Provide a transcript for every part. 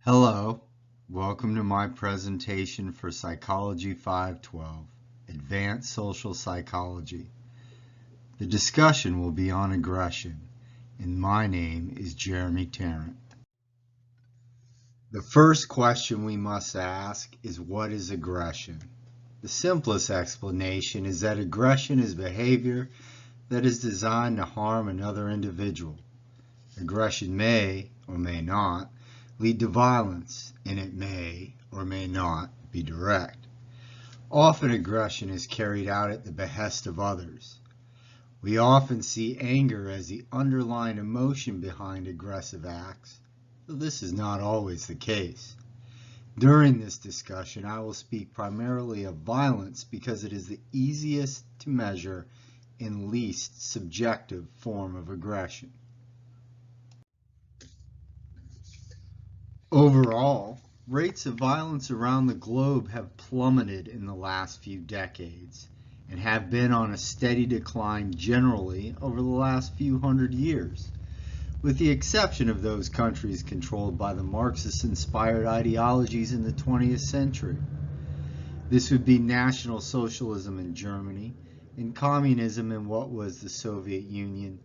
Hello, welcome to my presentation for Psychology 512, Advanced Social Psychology. The discussion will be on aggression, and my name is Jeremy Tarrant. The first question we must ask is, what is aggression? The simplest explanation is that aggression is behavior that is designed to harm another individual. Aggression may, or may not, lead to violence, and it may or may not be direct. Often aggression is carried out at the behest of others. We often see anger as the underlying emotion behind aggressive acts, though this is not always the case. During this discussion, I will speak primarily of violence because it is the easiest to measure and least subjective form of aggression. Overall, rates of violence around the globe have plummeted in the last few decades and have been on a steady decline generally over the last few hundred years, with the exception of those countries controlled by the Marxist-inspired ideologies in the 20th century. This would be National Socialism in Germany and communism in what was the Soviet Union,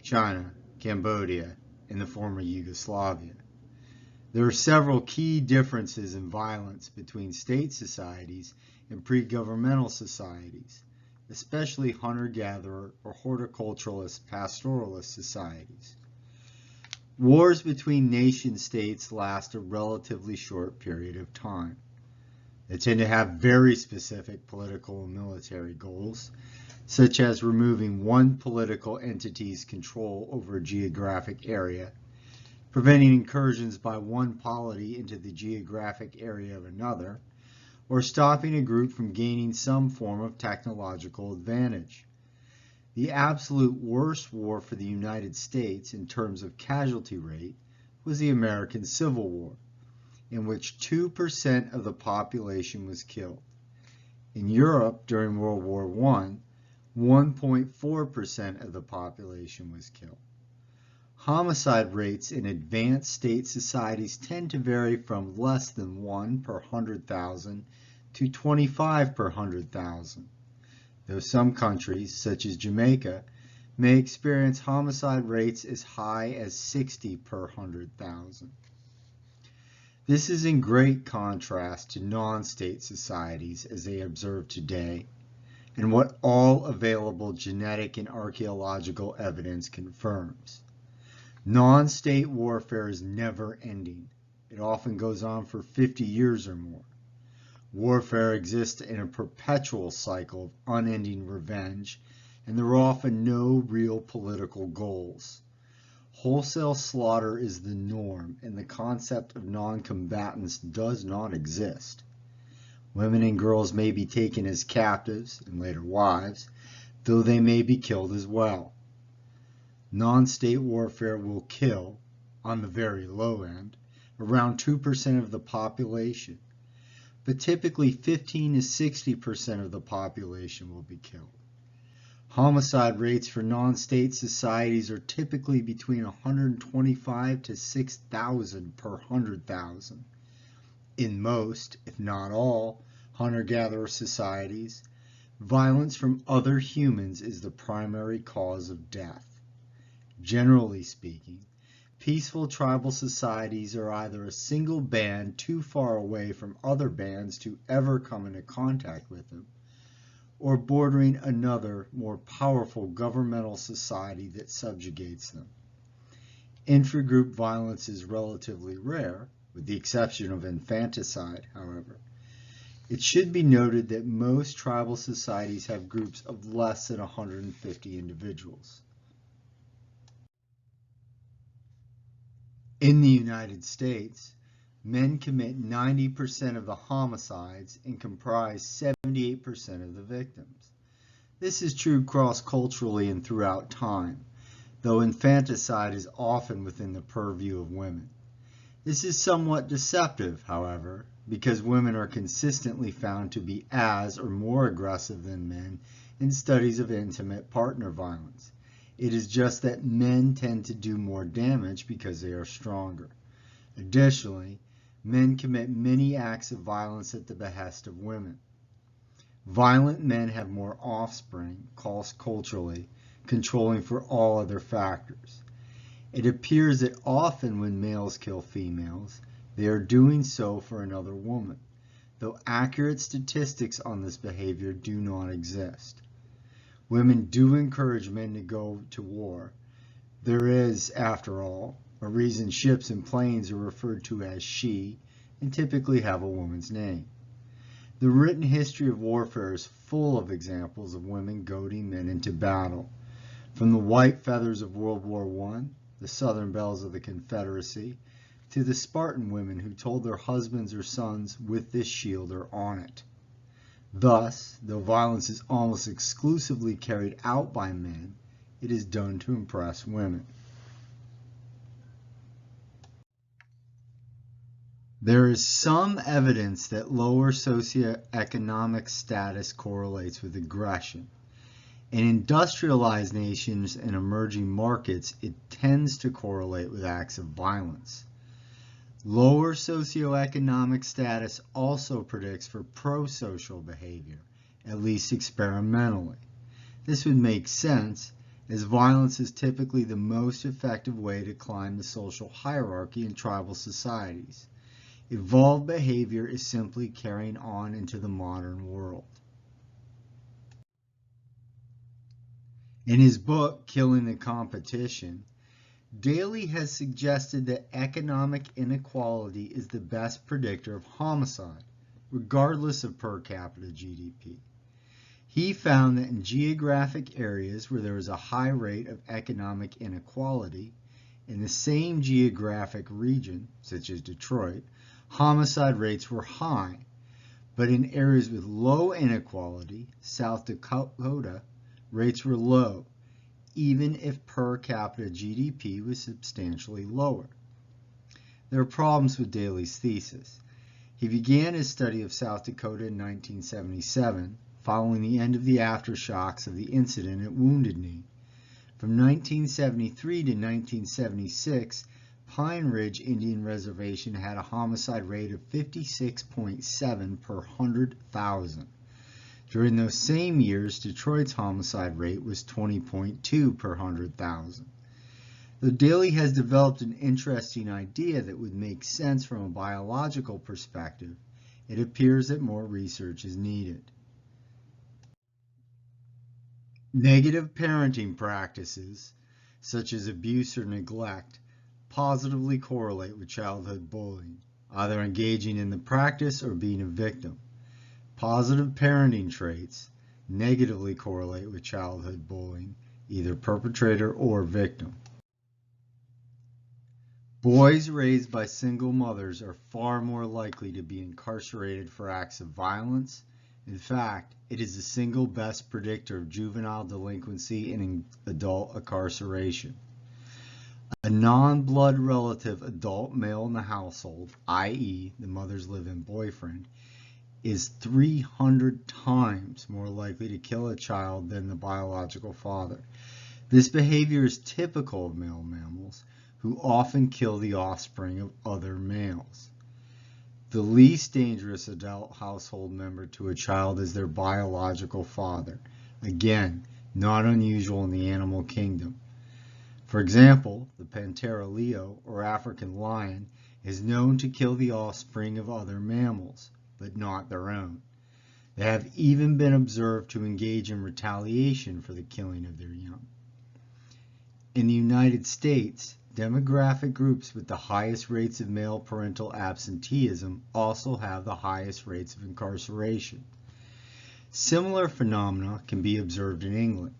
China, Cambodia, and the former Yugoslavia. There are several key differences in violence between state societies and pre-governmental societies, especially hunter-gatherer or horticulturalist pastoralist societies. Wars between nation-states last a relatively short period of time. They tend to have very specific political and military goals, such as removing one political entity's control over a geographic area, preventing incursions by one polity into the geographic area of another, or stopping a group from gaining some form of technological advantage. The absolute worst war for the United States in terms of casualty rate was the American Civil War, in which 2% of the population was killed. In Europe during World War I, 1.4% of the population was killed. Homicide rates in advanced state societies tend to vary from less than 1 per 100,000 to 25 per 100,000, though some countries, such as Jamaica, may experience homicide rates as high as 60 per 100,000. This is in great contrast to non-state societies as they observe today, and what all available genetic and archaeological evidence confirms. Non-state warfare is never ending. It often goes on for 50 years or more. Warfare exists in a perpetual cycle of unending revenge, and there are often no real political goals. Wholesale slaughter is the norm, and the concept of non-combatants does not exist. Women and girls may be taken as captives, and later wives, though they may be killed as well. Non-state warfare will kill, on the very low end, around 2% of the population, but typically 15 to 60% of the population will be killed. Homicide rates for non-state societies are typically between 125 to 6,000 per 100,000. In most, if not all, hunter-gatherer societies, violence from other humans is the primary cause of death. Generally speaking, peaceful tribal societies are either a single band too far away from other bands to ever come into contact with them, or bordering another, more powerful governmental society that subjugates them. Intragroup violence is relatively rare, with the exception of infanticide, however. It should be noted that most tribal societies have groups of less than 150 individuals. In the United States, men commit 90% of the homicides and comprise 78% of the victims. This is true cross-culturally and throughout time, though infanticide is often within the purview of women. This is somewhat deceptive, however, because women are consistently found to be as or more aggressive than men in studies of intimate partner violence. It is just that men tend to do more damage because they are stronger. Additionally, Men commit many acts of violence at the behest of women. Violent men have more offspring, culturally, controlling for all other factors. It appears that often when males kill females, they are doing so for another woman, though accurate statistics on this behavior do not exist. Women do encourage men to go to war. There is, after all, a reason ships and planes are referred to as she and typically have a woman's name. The written history of warfare is full of examples of women goading men into battle. From the white feathers of World War I, the Southern Belles of the Confederacy, to the Spartan women who told their husbands or sons, "With this shield or on it." Thus, though violence is almost exclusively carried out by men, it is done to impress women. There is some evidence that lower socioeconomic status correlates with aggression. In industrialized nations and emerging markets, it tends to correlate with acts of violence. Lower socioeconomic status also predicts for pro-social behavior, at least experimentally. This would make sense, as violence is typically the most effective way to climb the social hierarchy in tribal societies. Evolved behavior is simply carrying on into the modern world. In his book, Killing the Competition, Daly has suggested that economic inequality is the best predictor of homicide, regardless of per capita GDP. He found that in geographic areas where there is a high rate of economic inequality, in the same geographic region, such as Detroit, homicide rates were high, but in areas with low inequality, South Dakota, rates were low, even if per capita GDP was substantially lower. There are problems with Daly's thesis. He began his study of South Dakota in 1977, following the end of the aftershocks of the incident at Wounded Knee. From 1973 to 1976, Pine Ridge Indian Reservation had a homicide rate of 56.7 per 100,000. During those same years, Detroit's homicide rate was 20.2 per 100,000. Though Daly has developed an interesting idea that would make sense from a biological perspective, it appears that more research is needed. Negative parenting practices, such as abuse or neglect, positively correlate with childhood bullying, either engaging in the practice or being a victim. Positive parenting traits negatively correlate with childhood bullying, either perpetrator or victim. Boys raised by single mothers are far more likely to be incarcerated for acts of violence. In fact, it is the single best predictor of juvenile delinquency and adult incarceration. A non-blood relative adult male in the household, i.e., the mother's live-in boyfriend, is 300 times more likely to kill a child than the biological father. This behavior is typical of male mammals, who often kill the offspring of other males. The least dangerous adult household member to a child is their biological father. Again, not unusual in the animal kingdom. For example, the Panthera leo, or African lion, is known to kill the offspring of other mammals, but not their own. They have even been observed to engage in retaliation for the killing of their young. In the United States, demographic groups with the highest rates of male parental absenteeism also have the highest rates of incarceration. Similar phenomena can be observed in England.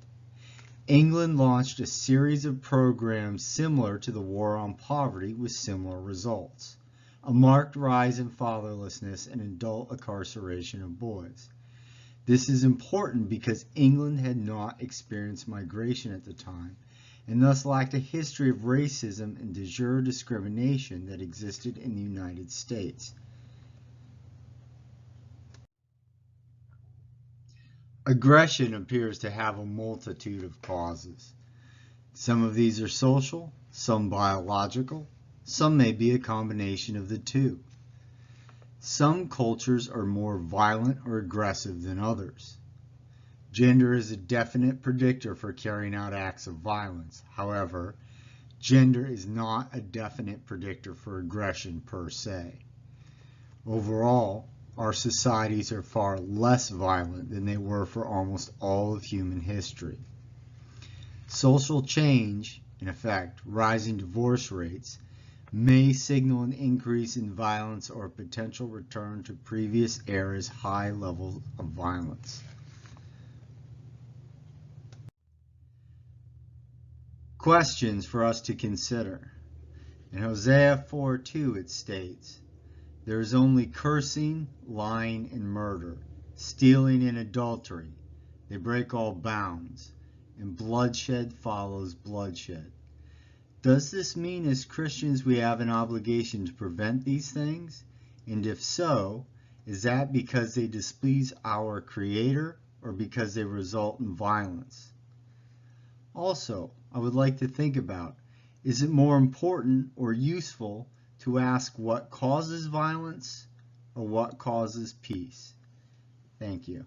England launched a series of programs similar to the War on Poverty with similar results: a marked rise in fatherlessness and adult incarceration of boys. This is important because England had not experienced migration at the time, and thus lacked a history of racism and de jure discrimination that existed in the United States. Aggression appears to have a multitude of causes. Some of these are social, some biological, some may be a combination of the two. Some cultures are more violent or aggressive than others. Gender is a definite predictor for carrying out acts of violence. However, gender is not a definite predictor for aggression per se. Overall, our societies are far less violent than they were for almost all of human history. Social change, in effect, rising divorce rates, may signal an increase in violence or a potential return to previous eras' high levels of violence. Questions for us to consider. In Hosea 4:2 it states, "There is only cursing, lying, and murder, stealing and adultery. They break all bounds, and bloodshed follows bloodshed." Does this mean as Christians we have an obligation to prevent these things? And if so, is that because they displease our Creator or because they result in violence? Also, I would like to think about, is it more important or useful to ask what causes violence or what causes peace? Thank you.